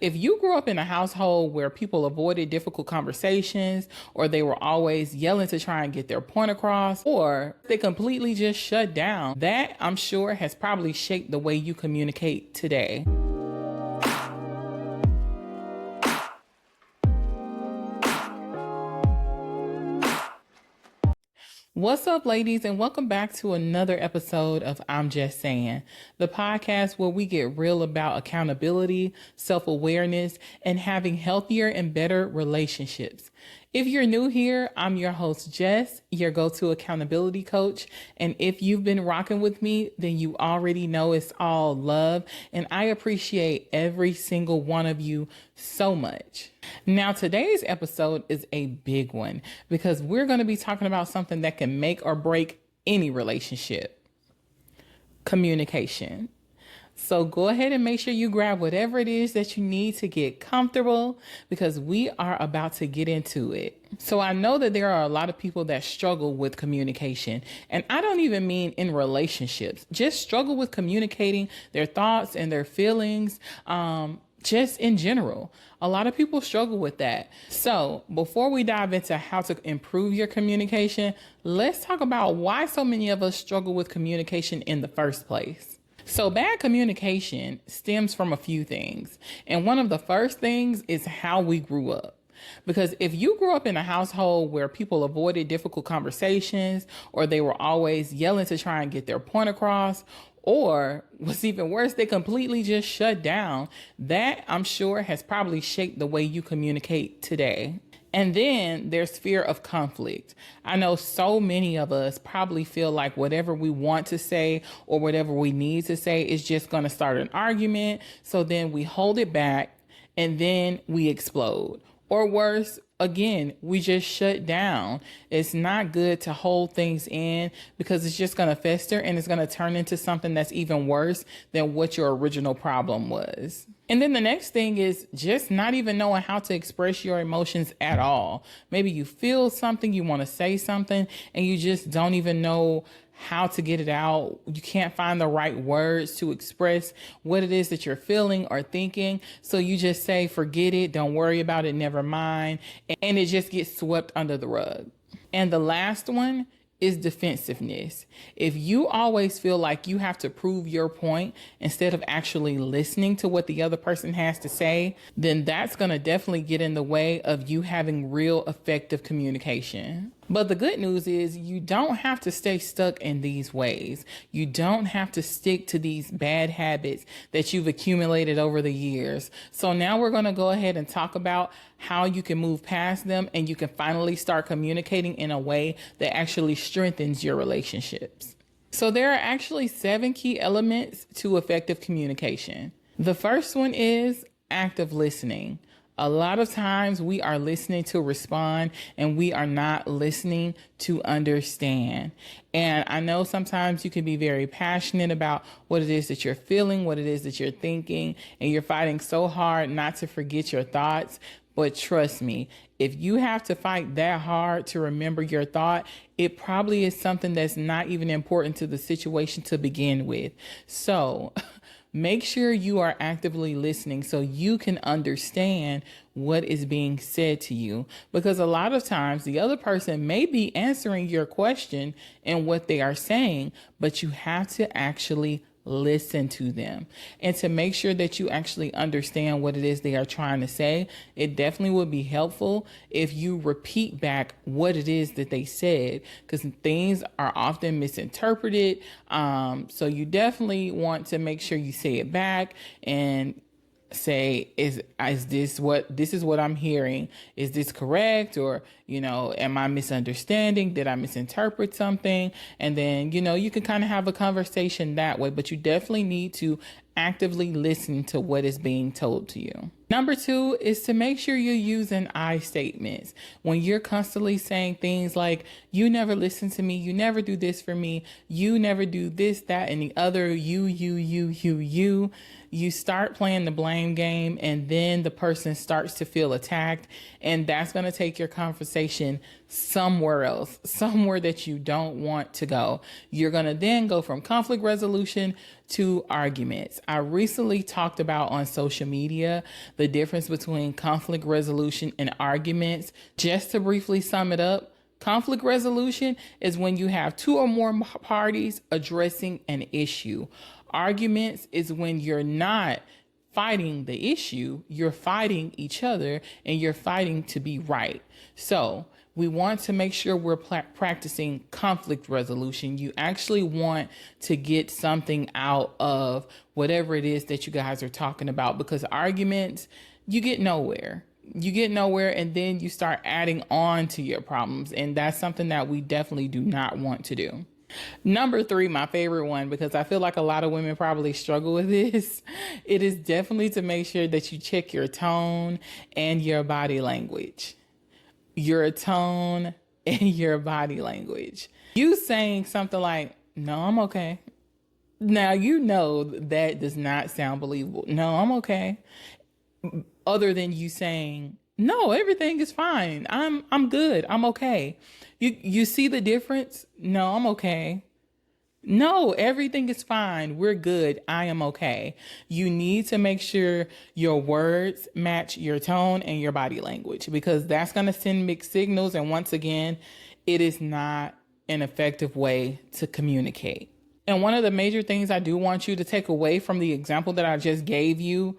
If you grew up in a household where people avoided difficult conversations, or they were always yelling to try and get their point across, or they completely just shut down, that I'm sure has probably shaped the way you communicate today. What's up, ladies, and welcome back to another episode of I'm Just Saying, the podcast where we get real about accountability, self-awareness, and having healthier and better relationships. If you're new here, I'm your host, Jess, your go-to accountability coach. And if you've been rocking with me, then you already know it's all love. And I appreciate every single one of you so much. Now, today's episode is a big one because we're going to be talking about something that can make or break any relationship: communication. So go ahead and make sure you grab whatever it is that you need to get comfortable, because we are about to get into it. So I know that there are a lot of people that struggle with communication, and I don't even mean in relationships, just struggle with communicating their thoughts and their feelings. Just in general, a lot of people struggle with that. So before we dive into how to improve your communication, let's talk about why so many of us struggle with communication in the first place. So bad communication stems from a few things. And one of the first things is how we grew up. Because if you grew up in a household where people avoided difficult conversations, or they were always yelling to try and get their point across, or what's even worse, they completely just shut down, that I'm sure has probably shaped the way you communicate today. And then there's fear of conflict. I know so many of us probably feel like whatever we want to say or whatever we need to say is just going to start an argument. So then we hold it back and then we explode. Or worse, again, we just shut down. It's not good to hold things in because it's just going to fester and it's going to turn into something that's even worse than what your original problem was. And then the next thing is just not even knowing how to express your emotions at all. Maybe you feel something, you want to say something, and you just don't even know how to get it out. You can't find the right words to express what it is that you're feeling or thinking. So you just say, forget it, don't worry about it, never mind. And it just gets swept under the rug. And the last one is defensiveness. If you always feel like you have to prove your point instead of actually listening to what the other person has to say, then that's going to definitely get in the way of you having real effective communication. But the good news is you don't have to stay stuck in these ways. You don't have to stick to these bad habits that you've accumulated over the years. So now we're going to go ahead and talk about how you can move past them and you can finally start communicating in a way that actually strengthens your relationships. So there are actually 7 key elements to effective communication. The first one is active listening. A lot of times we are listening to respond and we are not listening to understand. And I know sometimes you can be very passionate about what it is that you're feeling, what it is that you're thinking, and you're fighting so hard not to forget your thoughts. But trust me, if you have to fight that hard to remember your thought, it probably is something that's not even important to the situation to begin with. So make sure you are actively listening so you can understand what is being said to you. Because a lot of times the other person may be answering your question and what they are saying, but you have to actually listen to them. And to make sure that you actually understand what it is they are trying to say, it definitely would be helpful if you repeat back what it is that they said, because things are often misinterpreted. So you definitely want to make sure you say it back and say, is this what I'm hearing? Is this correct? Or, am I misunderstanding? Did I misinterpret something? And then, you can kind of have a conversation that way, but you definitely need to actively listen to what is being told to you. Number 2 is to make sure you're using I statements. When you're constantly saying things like, you never listen to me, you never do this for me, you never do this, that, and the other, you, you start playing the blame game, and then the person starts to feel attacked, and that's going to take your conversation somewhere else, somewhere that you don't want to go. You're going to then go from conflict resolution to arguments. I recently talked about on social media the difference between conflict resolution and arguments. Just to briefly sum it up, conflict resolution is when you have two or more parties addressing an issue. Arguments is when you're not fighting the issue, you're fighting each other, and you're fighting to be right. So we want to make sure we're practicing conflict resolution. You actually want to get something out of whatever it is that you guys are talking about, because arguments, you get nowhere. And then you start adding on to your problems. And that's something that we definitely do not want to do. Number 3, my favorite one, because I feel like a lot of women probably struggle with this. It is definitely to make sure that you check your tone and your body language. Your tone and your body language. You saying something like, "No, I'm okay." Now, you know that does not sound believable. "No, I'm okay." Other than you saying, "No, everything is fine. I'm good. I'm okay." You see the difference? "No, I'm okay." "No, everything is fine. We're good. I am okay." You need to make sure your words match your tone and your body language, because that's going to send mixed signals. And once again, it is not an effective way to communicate. And one of the major things I do want you to take away from the example that I just gave you,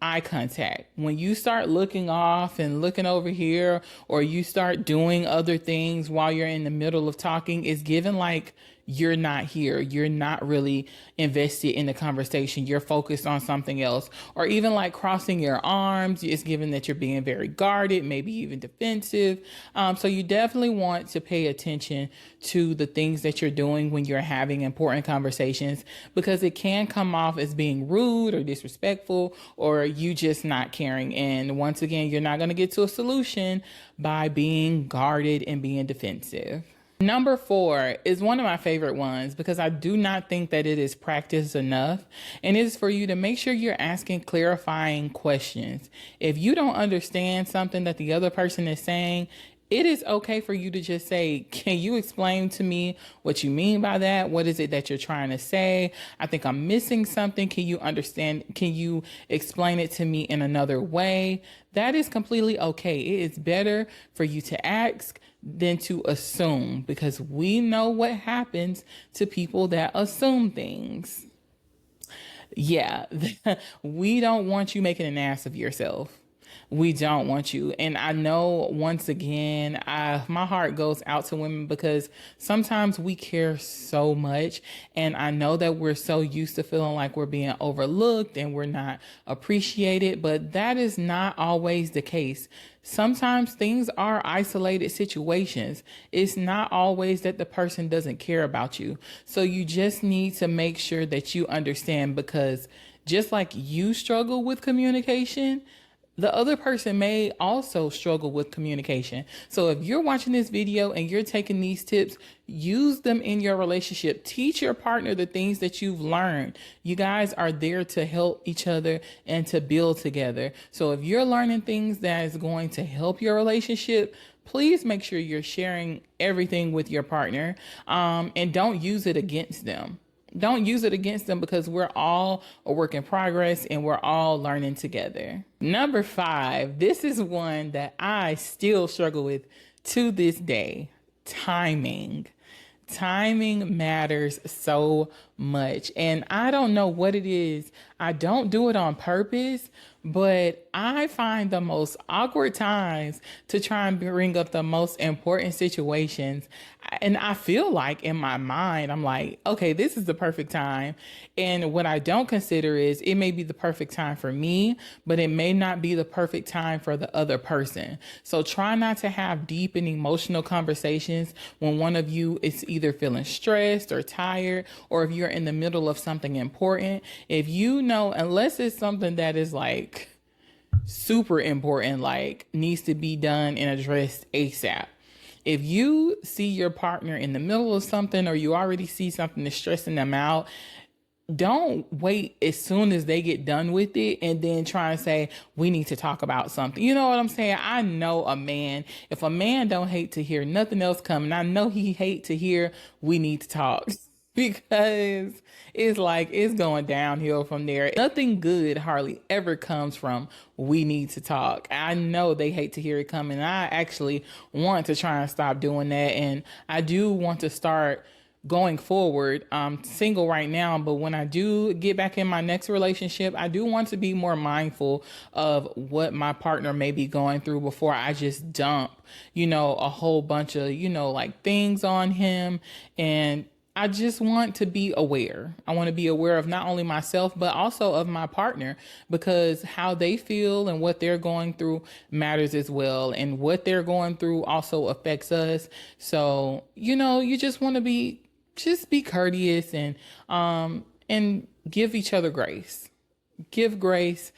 eye contact. When you start looking off and looking over here, or you start doing other things while you're in the middle of talking, it's given like you're not here. You're not really invested in the conversation. You're focused on something else. Or even like crossing your arms, it's given that you're being very guarded, maybe even defensive. So you definitely want to pay attention to the things that you're doing when you're having important conversations, because it can come off as being rude or disrespectful, or you just not caring. And once again, you're not going to get to a solution by being guarded and being defensive. Number 4 is one of my favorite ones, because I do not think that it is practiced enough. And it is for you to make sure you're asking clarifying questions. If you don't understand something that the other person is saying, it is okay for you to just say, "Can you explain to me what you mean by that? What is it that you're trying to say? I think I'm missing something. Can you understand? Can you explain it to me in another way?" That is completely okay. It is better for you to ask than to assume, because we know what happens to people that assume things. Yeah, we don't want you making an ass of yourself. We don't want you. And I know, once again, my heart goes out to women, because sometimes we care so much. And I know that we're so used to feeling like we're being overlooked and we're not appreciated, but that is not always the case. Sometimes things are isolated situations. It's not always that the person doesn't care about you. So you just need to make sure that you understand, because just like you struggle with communication, the other person may also struggle with communication. So if you're watching this video and you're taking these tips, use them in your relationship. Teach your partner the things that you've learned. You guys are there to help each other and to build together. So if you're learning things that is going to help your relationship, please make sure you're sharing everything with your partner, and don't use it against them. Don't use it against them, because we're all a work in progress and we're all learning together. Number 5, this is one that I still struggle with to this day: timing. Timing matters so much. And I don't know what it is. I don't do it on purpose, but I find the most awkward times to try and bring up the most important situations. And I feel like in my mind, I'm like, okay, this is the perfect time. And what I don't consider is it may be the perfect time for me, but it may not be the perfect time for the other person. So try not to have deep and emotional conversations when one of you is either feeling stressed or tired, or if you're in the middle of something important. If you know, unless it's something that is like super important, like needs to be done and addressed ASAP. If you see your partner in the middle of something, or you already see something that's stressing them out, don't wait as soon as they get done with it and then try and say, we need to talk about something. You know what I'm saying? I know a man, if a man don't hate to hear nothing else coming, I know he hate to hear we need to talk. Because it's like it's going downhill from there. Nothing good hardly ever comes from we need to talk. I know they hate to hear it coming. I actually want to try and stop doing that. And I do want to start going forward. I'm single right now, but when I do get back in my next relationship, I do want to be more mindful of what my partner may be going through before I just dump, a whole bunch of, like things on him. And I just want to be aware. I want to be aware of not only myself, but also of my partner, because how they feel and what they're going through matters as well. And what they're going through also affects us. So, you just want to be courteous and give each other grace. Give grace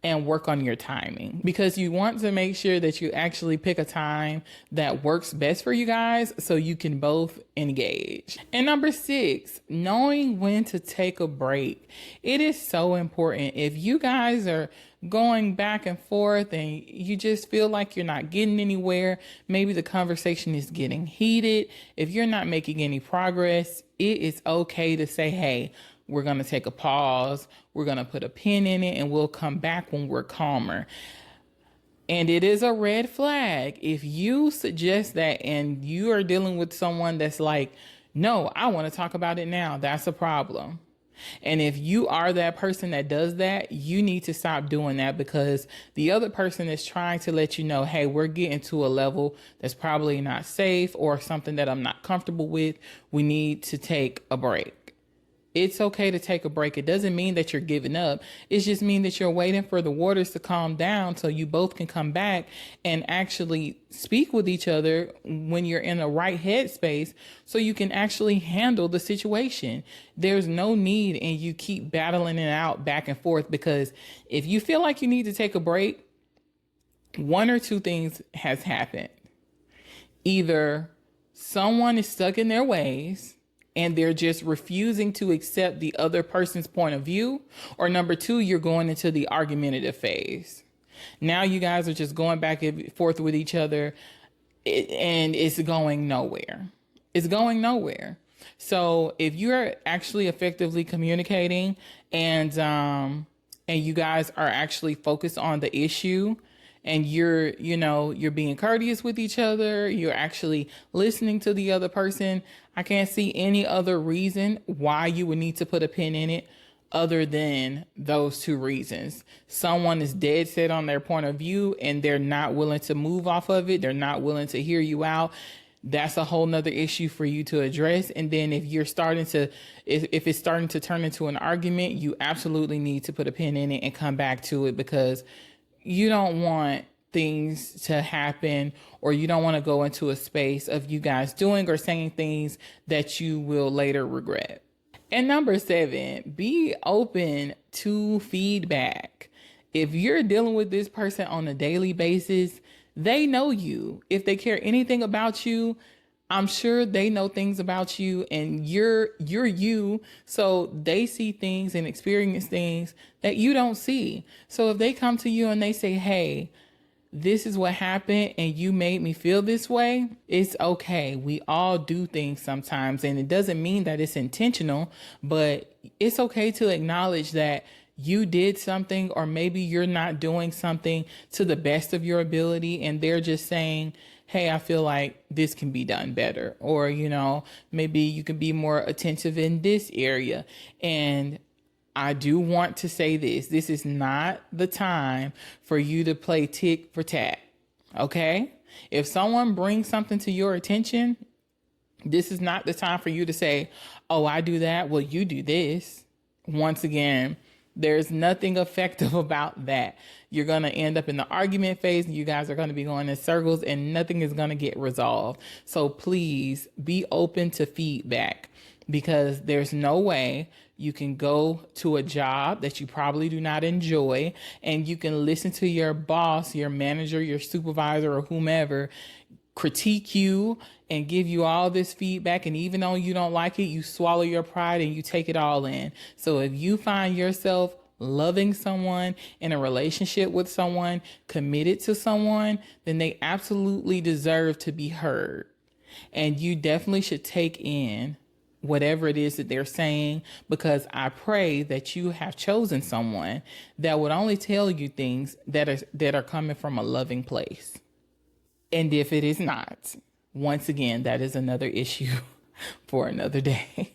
and work on your timing, because you want to make sure that you actually pick a time that works best for you guys so you can both engage. And number 6, knowing when to take a break. It is so important. If you guys are going back and forth and you just feel like you're not getting anywhere, maybe the conversation is getting heated, if you're not making any progress, it is okay to say, hey, we're going to take a pause. We're going to put a pin in it and we'll come back when we're calmer. And it is a red flag if you suggest that and you are dealing with someone that's like, no, I want to talk about it now. That's a problem. And if you are that person that does that, you need to stop doing that, because the other person is trying to let you know, hey, we're getting to a level that's probably not safe or something that I'm not comfortable with. We need to take a break. It's okay to take a break. It doesn't mean that you're giving up. It just means that you're waiting for the waters to calm down so you both can come back and actually speak with each other when you're in the right headspace so you can actually handle the situation. There's no need and you keep battling it out back and forth, because if you feel like you need to take a break, one or two things has happened. Either someone is stuck in their ways and they're just refusing to accept the other person's point of view. Or number 2, you're going into the argumentative phase. Now you guys are just going back and forth with each other and it's going nowhere. It's going nowhere. So if you're actually effectively communicating and you guys are actually focused on the issue, and you're being courteous with each other, you're actually listening to the other person, I can't see any other reason why you would need to put a pin in it other than those 2 reasons. Someone is dead set on their point of view and they're not willing to move off of it. They're not willing to hear you out. That's a whole nother issue for you to address. And then if it's starting to turn into an argument, you absolutely need to put a pin in it and come back to it, because you don't want things to happen, or you don't want to go into a space of you guys doing or saying things that you will later regret. And number 7, be open to feedback. If you're dealing with this person on a daily basis, they know you. If they care anything about you, I'm sure they know things about you, and you're you. So they see things and experience things that you don't see. So if they come to you and they say, hey, this is what happened and you made me feel this way, it's okay. We all do things sometimes, and it doesn't mean that it's intentional, but it's okay to acknowledge that you did something, or maybe you're not doing something to the best of your ability, and they're just saying, hey, I feel like this can be done better. Or, maybe you can be more attentive in this area. And I do want to say this. This is not the time for you to play tick for tat. Okay? If someone brings something to your attention, this is not the time for you to say, oh, I do that. Well, you do this. Once again, there's nothing effective about that. You're going to end up in the argument phase, and you guys are going to be going in circles, and nothing is going to get resolved. So please be open to feedback, because there's no way you can go to a job that you probably do not enjoy and you can listen to your boss, your manager, your supervisor, or whomever critique you and give you all this feedback. And even though you don't like it, you swallow your pride and you take it all in. So if you find yourself loving someone, in a relationship with someone, committed to someone, then they absolutely deserve to be heard. And you definitely should take in whatever it is that they're saying, because I pray that you have chosen someone that would only tell you things that are coming from a loving place. And if it is not, once again, that is another issue for another day.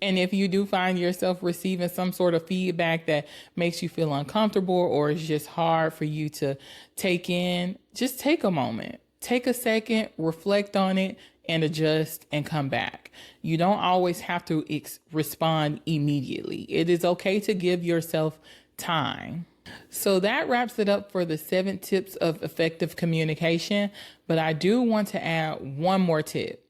And if you do find yourself receiving some sort of feedback that makes you feel uncomfortable or is just hard for you to take in, just take a moment, take a second, reflect on it, and adjust and come back. You don't always have to respond immediately. It is okay to give yourself time. So that wraps it up for the 7 tips of effective communication. But I do want to add one more tip.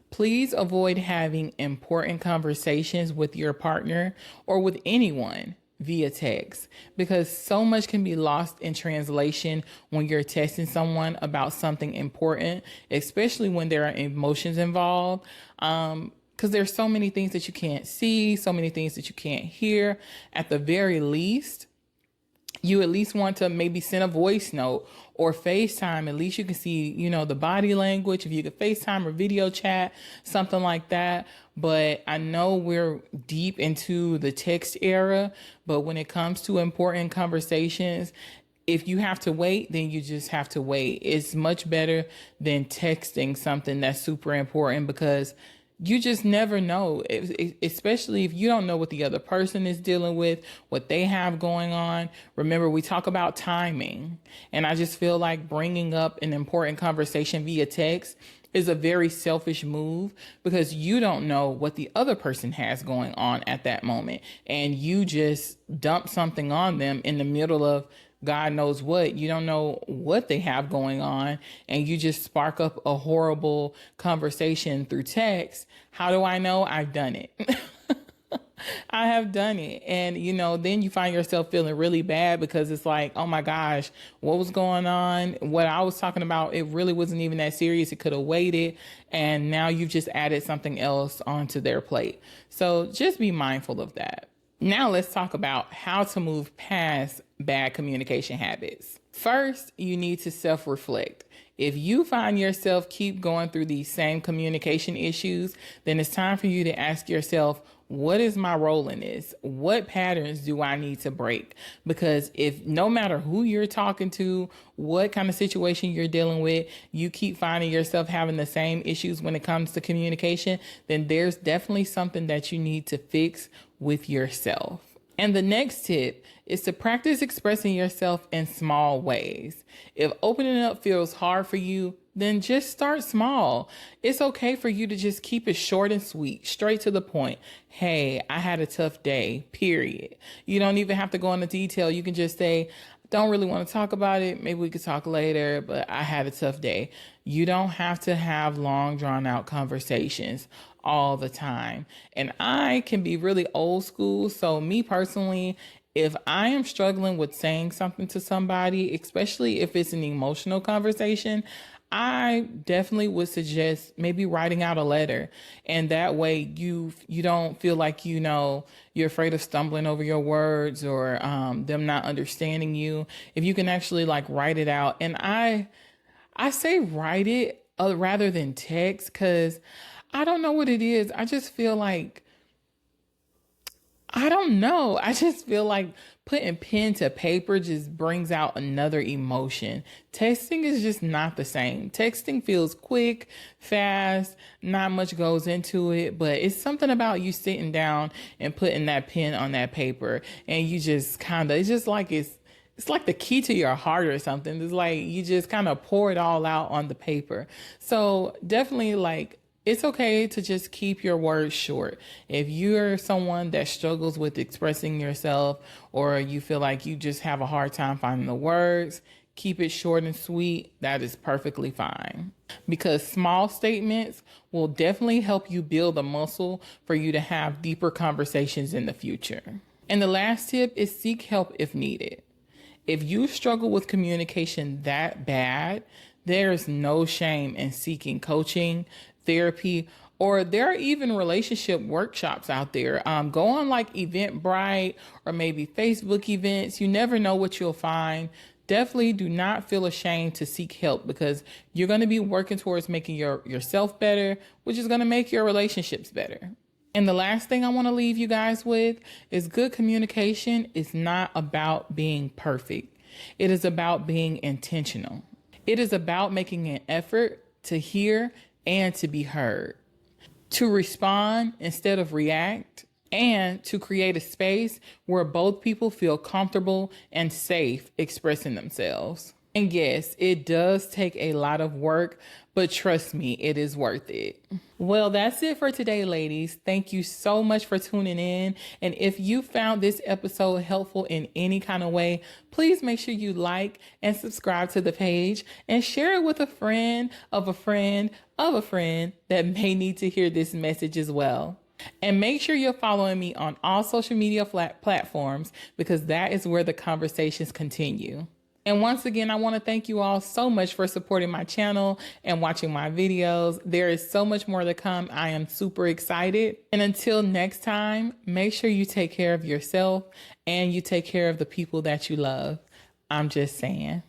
Please avoid having important conversations with your partner or with anyone via text, because so much can be lost in translation when you're texting someone about something important, especially when there are emotions involved. Because there's so many things that you can't see, so many things that you can't hear. At the very least, you at least want to maybe send a voice note or FaceTime. At least you can see, the body language. If you could FaceTime or video chat, something like that. But I know we're deep into the text era, but when it comes to important conversations, if you have to wait, then you just have to wait. It's much better than texting something that's super important, because you just never know, especially if you don't know what the other person is dealing with, what they have going on. Remember, we talk about timing, and I just feel like bringing up an important conversation via text is a very selfish move, because you don't know what the other person has going on at that moment. And you just dump something on them in the middle of God knows what. You don't know what they have going on, and you just spark up a horrible conversation through text. How do I know? I've done it. I have done it. And, then you find yourself feeling really bad, because it's like, oh my gosh, what was going on? What I was talking about, it really wasn't even that serious. It could have waited. And now you've just added something else onto their plate. So just be mindful of that. Now let's talk about how to move past bad communication habits. First, you need to self-reflect. If you find yourself keep going through these same communication issues, then it's time for you to ask yourself, what is my role in this? What patterns do I need to break? Because if no matter who you're talking to, what kind of situation you're dealing with, you keep finding yourself having the same issues when it comes to communication, then there's definitely something that you need to fix with yourself. And the next tip is to practice expressing yourself in small ways. If opening up feels hard for you, then just start small. It's okay for you to just keep it short and sweet, straight to the point. Hey, I had a tough day, period. You don't even have to go into detail. You can just say, don't really want to talk about it. Maybe we could talk later, but I had a tough day. You don't have to have long, drawn out conversations all the time. And I can be really old school. So me personally, if I am struggling with saying something to somebody, especially if it's an emotional conversation, I definitely would suggest maybe writing out a letter. And that way you don't feel like, you're afraid of stumbling over your words or them not understanding you. If you can actually write it out. And I say write it rather than text, because I don't know what it is. I just feel like, I don't know. I just feel like putting pen to paper just brings out another emotion. Texting is just not the same. Texting feels quick, fast, not much goes into it, but it's something about you sitting down and putting that pen on that paper, and you just it's like the key to your heart or something. It's like you just kind of pour it all out on the paper. So definitely it's okay to just keep your words short. If you're someone that struggles with expressing yourself, or you feel like you just have a hard time finding the words, keep it short and sweet. That is perfectly fine. Because small statements will definitely help you build a muscle for you to have deeper conversations in the future. And the last tip is seek help if needed. If you struggle with communication that bad, There's no shame in seeking coaching, therapy, or there are even relationship workshops out there. Go on like Eventbrite or maybe Facebook events. You never know what you'll find. Definitely do not feel ashamed to seek help because you're going to be working towards making yourself better, which is going to make your relationships better. And the last thing I want to leave you guys with is good communication is not about being perfect. It is about being intentional. It is about making an effort to hear and to be heard, to respond instead of react, and to create a space where both people feel comfortable and safe expressing themselves. And yes, it does take a lot of work, but trust me, it is worth it. Well, that's it for today, ladies. Thank you so much for tuning in. And if you found this episode helpful in any kind of way, please make sure you like and subscribe to the page and share it with a friend of a friend of a friend that may need to hear this message as well. And make sure you're following me on all social media platforms because that is where the conversations continue. And once again, I want to thank you all so much for supporting my channel and watching my videos. There is so much more to come. I am super excited. And until next time, make sure you take care of yourself and you take care of the people that you love. I'm just saying.